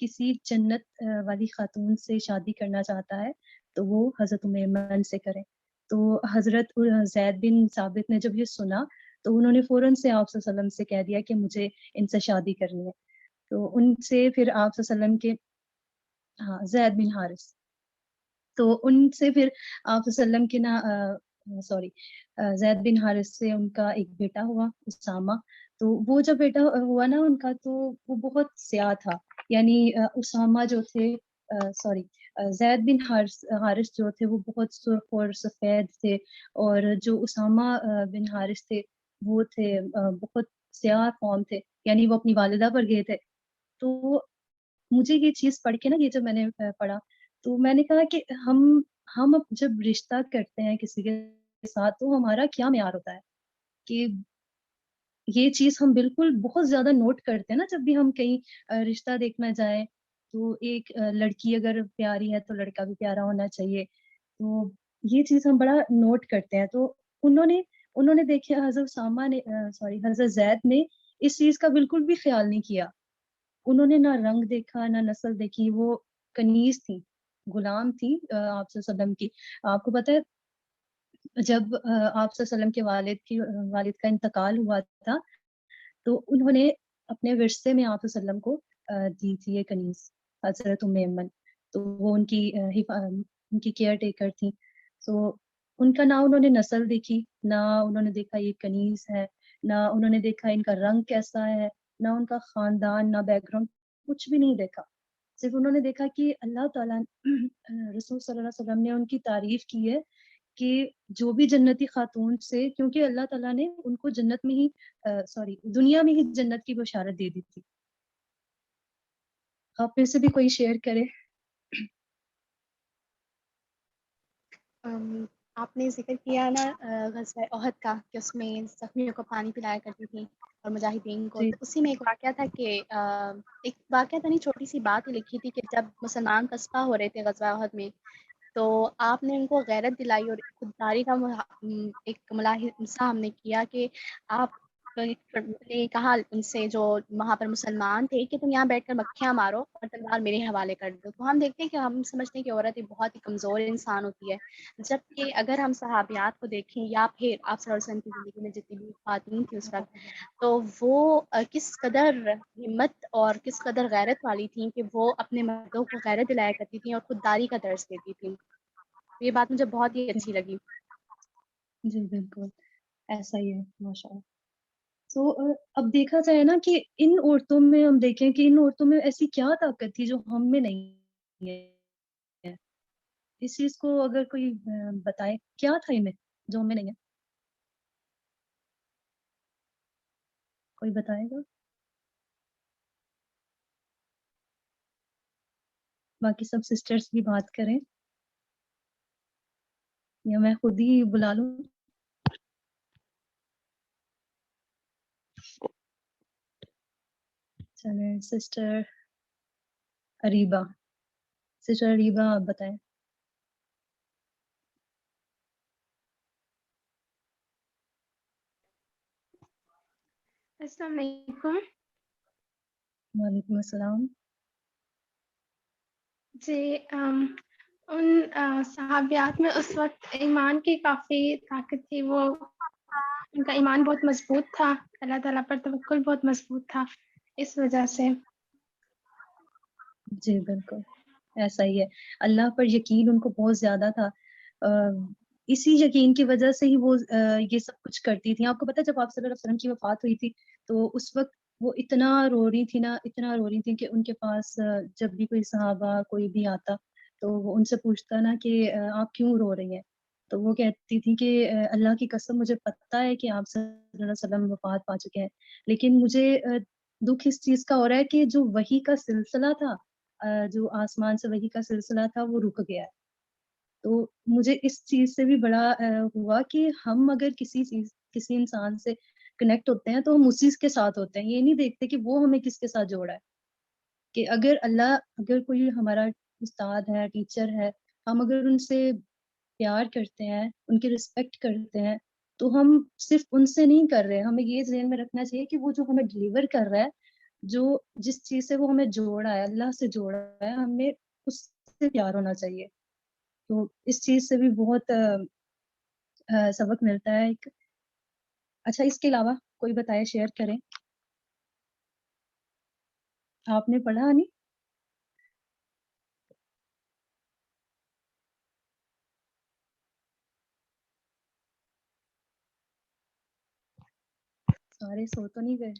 کسی جنت والی خاتون سے شادی کرنا چاہتا ہے تو وہ حضرت ام ایمن سے کرے. تو حضرت زید بن ثابت نے جب یہ سنا تو انہوں نے فوراً سے آپ صلی اللہ علیہ وسلم سے کہہ دیا کہ مجھے ان سے شادی کرنی ہے. تو ان سے پھر آپ صلی اللہ علیہ وسلم کے زید بن حارث، تو ان سے پھر آپ صلی اللہ علیہ وسلم کے زید بن حارث سے ان کا ایک بیٹا ہوا اسامہ. تو وہ جب بیٹا ہوا نا ان کا تو وہ بہت سیاہ تھا، یعنی اسامہ جو تھے زید بن حارث جو تھے وہ بہت سرخ اور سفید تھے، اور جو اسامہ بن حارث تھے وہ تھے بہت سیاہ قوم تھے، یعنی وہ اپنی والدہ پر گئے تھے. تو مجھے یہ چیز پڑھ کے نا، یہ جب میں نے پڑھا تو میں نے کہا کہ ہم اب جب رشتہ کرتے ہیں کسی کے ساتھ تو ہمارا کیا معیار ہوتا ہے، کہ یہ چیز ہم بالکل بہت زیادہ نوٹ کرتے ہیں نا. جب بھی ہم کہیں رشتہ دیکھنا جائیں تو ایک لڑکی اگر پیاری ہے تو لڑکا بھی پیارا ہونا چاہیے. تو یہ چیز ہم بڑا نوٹ کرتے ہیں. تو انہوں نے دیکھا حضرت زید نے اس چیز کا بالکل بھی خیال نہیں کیا. انہوں نے نہ رنگ دیکھا نہ نسل دیکھی. وہ کنیز تھی، غلام تھی آپ صلی اللہ علیہ وسلم کی. آپ کو پتہ ہے جب آپ صلی اللہ علیہ وسلم کے والد کا انتقال ہوا تھا تو انہوں نے اپنے ورثے میں آپ صلی اللہ علیہ وسلم کو دی تھی یہ کنیز، حضرت ام ایمن. تو وہ ان کی کیئر ٹیکر تھی. تو ان کا نہ انہوں نے نسل دیکھی، نہ انہوں نے دیکھا یہ کنیز ہے، نہ انہوں نے دیکھا ان کا رنگ کیسا ہے، نہ ان کا خاندان، نہ بیک گراؤنڈ، کچھ بھی نہیں دیکھا. صرف انہوں نے دیکھا کہ اللہ تعالیٰ رسول صلی اللہ علیہ وسلم نے ان کی تعریف کی ہے کہ جو بھی جنتی خاتون سے، کیونکہ اللہ تعالیٰ نے ان کو جنت میں ہی دنیا میں ہی جنت کی بشارت دے دی تھی. آپ میں سے بھی کوئی شیئر کرے. آپ نے ذکر کیا نا غزوہ احد کا کہ اس میں زخمیوں کو پانی پلایا کرتی تھی اور مجاہدین کو. جی تو اسی میں ایک واقعہ تھا کہ ایک واقعہ تھا نہیں، چھوٹی سی بات ہی لکھی تھی کہ جب مسلمان قصبہ ہو رہے تھے غزوہ احد میں تو آپ نے ان کو غیرت دلائی اور خودداری کا ایک ملاحظہ ہم نے کیا کہ آپ نے کہا ان سے جو وہاں پر مسلمان تھے کہ تم یہاں بیٹھ کر مکھیاں مارو اور تلوار میرے حوالے کر دو. تو ہم دیکھتے ہیں کہ ہم سمجھتے ہیں کہ عورت ایک بہت ہی کمزور انسان ہوتی ہے، جبکہ اگر ہم صحابیات کو دیکھیں یا پھر آپ صلی اللہ علیہ وسلم کی زندگی میں جتنی بھی خواتین تھیں اس وقت، تو وہ کس قدر ہمت اور کس قدر غیرت والی تھیں کہ وہ اپنے مردوں کو غیرت دلایا کرتی تھیں اور خودداری کا درس دیتی تھیں. یہ بات مجھے بہت ہی اچھی لگی. جی بالکل ایسا ہی ہے ماشاء اللہ. تو اب دیکھا جائے نا کہ ان عورتوں میں ہم دیکھیں کہ ان عورتوں میں ایسی کیا طاقت تھی جو ہم میں نہیں ہے. اس چیز کو اگر کوئی بتائے کیا تھا ان میں جو ہم میں نہیں ہے، کوئی بتائے گا. باقی سب سسٹرز بھی بات کریں یا میں خود ہی بلا لوں. چلیں سسٹر اریبا آپ بتائیں. السلام علیکم. وعلیکم السلام. جی ان صحابیات میں اس وقت ایمان کی کافی طاقت تھی. وہ ان کا ایمان بہت مضبوط تھا، اللہ تعالیٰ پر توکل بہت مضبوط تھا اس وجہ سے. جی بالکل ایسا ہی ہے، اللہ پر یقین ان کو بہت زیادہ تھا. اسی یقین کی وجہ سے ہی وہ یہ سب کچھ کرتی تھیں. آپ کو پتہ ہے جب آپ صلی اللہ علیہ وسلم کی وفات ہوئی تھی تو اس وقت وہ اتنا رو رہی تھی کہ ان کے پاس جب بھی کوئی صحابہ کوئی بھی آتا تو وہ ان سے پوچھتا نا کہ آپ کیوں رو رہی ہیں، تو وہ کہتی تھی کہ اللہ کی قسم مجھے پتہ ہے کہ آپ صلی اللہ علیہ وسلم وفات پا چکے ہیں، لیکن مجھے دکھ اس چیز کا ہو رہا ہے کہ جو وحی کا سلسلہ تھا، جو آسمان سے وحی کا سلسلہ تھا وہ رک گیا ہے. تو مجھے اس چیز سے بھی بڑا ہوا کہ ہم اگر کسی انسان سے کنیکٹ ہوتے ہیں تو ہم اسی کے ساتھ ہوتے ہیں، یہ نہیں دیکھتے کہ وہ ہمیں کس کے ساتھ جوڑا ہے. کہ اگر کوئی ہمارا استاد ہے، ٹیچر ہے، ہم اگر ان سے پیار کرتے ہیں، ان کی رسپیکٹ کرتے ہیں تو ہم صرف ان سے نہیں کر رہے. ہمیں یہ ذہن میں رکھنا چاہیے کہ وہ جو ہمیں ڈلیور کر رہا ہے جو جس چیز سے وہ ہمیں جوڑا ہے, اللہ سے جوڑا ہے, ہمیں اس سے پیار ہونا چاہیے. تو اس چیز سے بھی بہت سبق ملتا ہے ایک. اچھا, اس کے علاوہ کوئی بتائے, شیئر کریں. آپ نے پڑھا نہیں؟ سارے سو تو نہیں گئے؟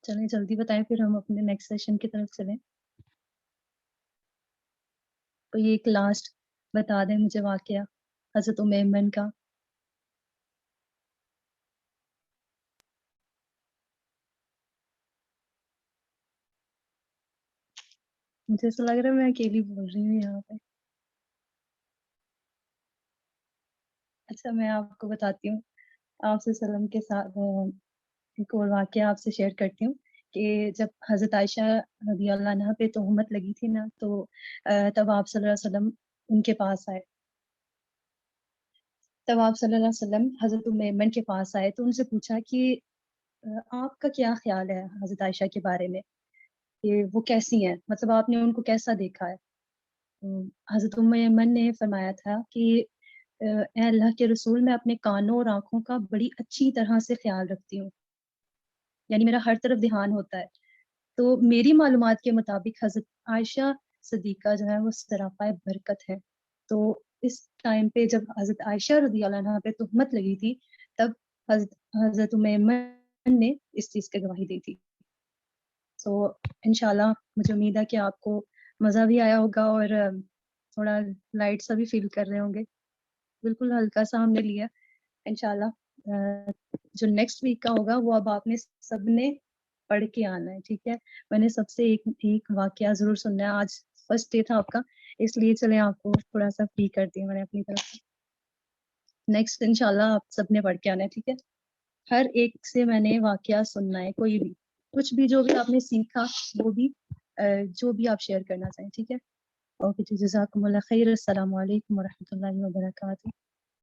چلیں جلدی بتائیں, پھر ہم اپنے نیکسٹ سیشن کی طرف چلیں. تو یہ ایک لاسٹ بتا دیں مجھے واقعہ حضرت ام ایمن کا. مجھے ایسا لگ رہا ہے میں اکیلی بول رہی ہوں یہاں پہ. اچھا, میں آپ کو بتاتی ہوں. آپ سے وسلم کے ساتھ ایک اور واقعہ آپ سے شیئر کرتی ہوں کہ جب حضرت عائشہ رضی اللہ عنہا پہ تہمت لگی تھی نا, تو تب آپ صلی اللہ علیہ وسلم ان کے پاس آئے. تب آپ صلی اللہ علیہ وسلم حضرت ام ایمن کے پاس آئے تو ان سے پوچھا کہ آپ کا کیا خیال ہے حضرت عائشہ کے بارے میں, کہ وہ کیسی ہیں, مطلب آپ نے ان کو کیسا دیکھا ہے. حضرت ام ایمن نے فرمایا تھا کہ اے اللہ کے رسول, میں اپنے کانوں اور آنکھوں کا بڑی اچھی طرح سے خیال رکھتی ہوں, یعنی میرا ہر طرف دھیان ہوتا ہے. تو میری معلومات کے مطابق حضرت عائشہ صدیقہ جو ہے وہ سراپائے برکت ہے. تو اس ٹائم پہ جب حضرت عائشہ رضی اللہ عنہا پہ تہمت لگی تھی, تب حضرت ام ایمن نے اس چیز کی گواہی دی تھی. تو انشاءاللہ مجھے امید ہے کہ آپ کو مزہ بھی آیا ہوگا اور تھوڑا لائٹ سا بھی فیل کر رہے ہوں گے. بالکل ہلکا سا ہم نے لیا. انشاءاللہ جو نیکسٹ ویک کا ہوگا وہ اب آپ نے سب نے پڑھ کے آنا ہے, ٹھیک ہے. میں نے سب سے ایک واقعہ ضرور سننا ہے. آج فرسٹ ڈے تھا آپ کا, اس لیے چلیں آپ کو تھوڑا سا فری کر دیا میں نے اپنی طرف سے. نیکسٹ انشاءاللہ آپ سب نے پڑھ کے آنا ہے, ٹھیک ہے. ہر ایک سے میں نے واقعہ سننا ہے, کوئی بھی کچھ بھی جو بھی آپ نے سیکھا وہ بھی جو بھی آپ شیئر کرنا چاہیں, ٹھیک ہے. اوکے جی, جزاکم اللہ خیر. السلام علیکم ورحمۃ اللہ وبرکاتہ.